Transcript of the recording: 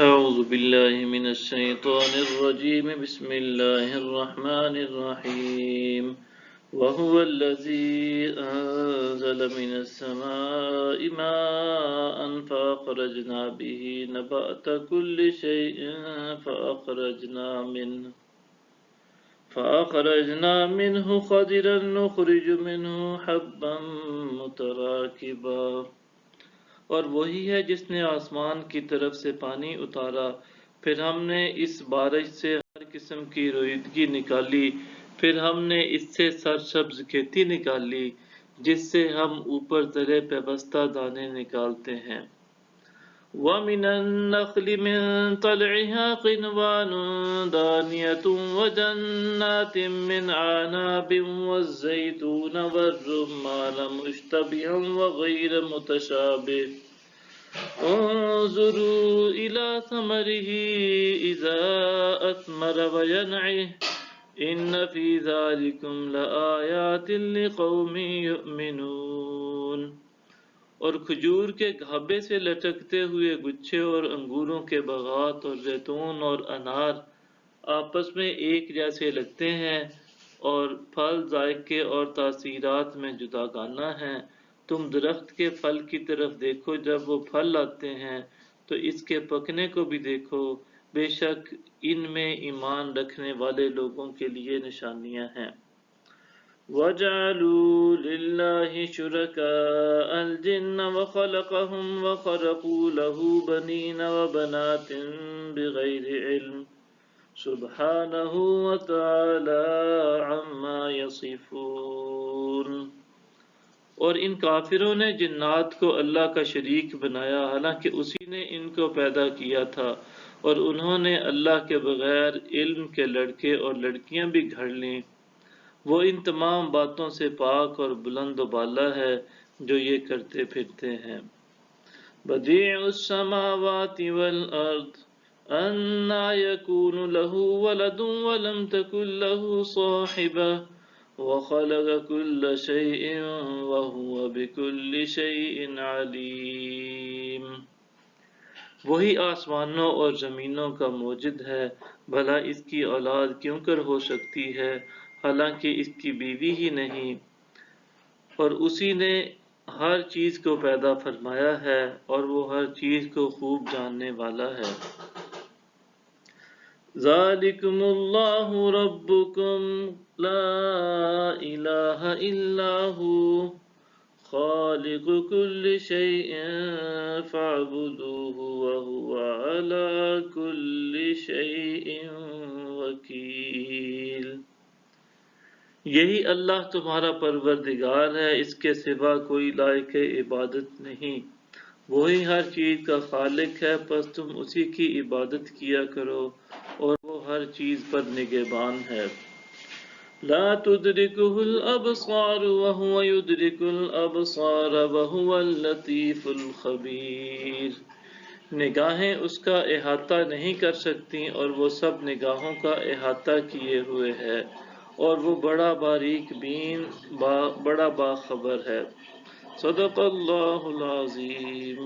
أعوذ بالله من الشيطان الرجيم بسم الله الرحمن الرحيم وهو الذي أنزل من السماء ماء فأخرجنا به نبات كل شيء فأخرجنا منه خضرا نخرج منه حبا متراكبا اور وہی ہے جس نے آسمان کی طرف سے پانی اتارا، پھر ہم نے اس بارش سے ہر قسم کی رویدگی نکالی، پھر ہم نے اس سے سرسبز کھیتی نکالی جس سے ہم اوپر تلے پیوستہ دانے نکالتے ہیں۔ وَمِنَ النَّخْلِ مِن طَلْعِهَا قِنْوَانٌ دَانِيَةٌ وَجَنَّاتٍ مِّنْ أَعْنَابٍ وَالزَّيْتُونَ وَالرُّمَّانَ مُشْتَبِهًا وَغَيْرَ مُتَشَابِهٍ انظُرُوا إِلَىٰ ثَمَرِهِ إِذَا أَثْمَرَ وَيَنْعِهِ إِنَّ فِي ذَٰلِكُمْ لَآيَاتٍ لِقَوْمٍ يُؤْمِنُونَ۔ اور کھجور کے گھابے سے لٹکتے ہوئے گچھے اور انگوروں کے باغات اور زیتون اور انار آپس میں ایک جیسے لگتے ہیں اور پھل ذائقے اور تاثیرات میں جداگانہ ہیں۔ تم درخت کے پھل کی طرف دیکھو جب وہ پھل لاتے ہیں تو اس کے پکنے کو بھی دیکھو، بے شک ان میں ایمان رکھنے والے لوگوں کے لیے نشانیاں ہیں۔ وَجَعَلُوا لِلَّهِ شُرَكَاءَ الْجِنَّ وَخَلَقَهُمْ وَخَرَقُوا لَهُ بَنِينَ وَبَنَاتٍ بِغَيْرِ عِلْمٍ سُبْحَانَهُ وَتَعَالَى عَمَّا يَصِفُونَ۔ اور ان کافروں نے جنات کو اللہ کا شریک بنایا حالانکہ اسی نے ان کو پیدا کیا تھا، اور انہوں نے اللہ کے بغیر علم کے لڑکے اور لڑکیاں بھی گھڑ لیں۔ وہ ان تمام باتوں سے پاک اور بلند و بالا ہے جو یہ کرتے پھرتے ہیں۔ بدیع السماوات والارض انا یکون له ولد ولم تکن له صاحبہ وخلق كل شيء وهو بكل شيء عليم۔ وہی آسمانوں اور زمینوں کا موجد ہے، بھلا اس کی اولاد کیوں کر ہو سکتی ہے حالانکہ اس کی بیوی ہی نہیں، اور اسی نے ہر چیز کو پیدا فرمایا ہے اور وہ ہر چیز کو خوب جاننے والا ہے۔ ذَلِكُمُ اللَّهُ رَبُّكُمْ لَا إِلَٰهَ إِلَّا هُوَ خَالِقُ كُلِّ شَيْءٍ فَاعْبُدُوهُ وَهُوَ عَلَىٰ كُلِّ شَيْءٍ وَكِیلٌ۔ یہی اللہ تمہارا پروردگار ہے، اس کے سوا کوئی لائق عبادت نہیں، وہی ہر چیز کا خالق ہے، پس تم اسی کی عبادت کیا کرو اور وہ ہر چیز پر نگہبان ہے۔ لا تدرکہ الابصار وہو یدرک الابصار وہو اللطیف الخبیر۔ نگاہیں اس کا احاطہ نہیں کر سکتی اور وہ سب نگاہوں کا احاطہ کیے ہوئے ہے، اور وہ بڑا باریک بین بڑا باخبر ہے۔ صدق اللہ العظیم۔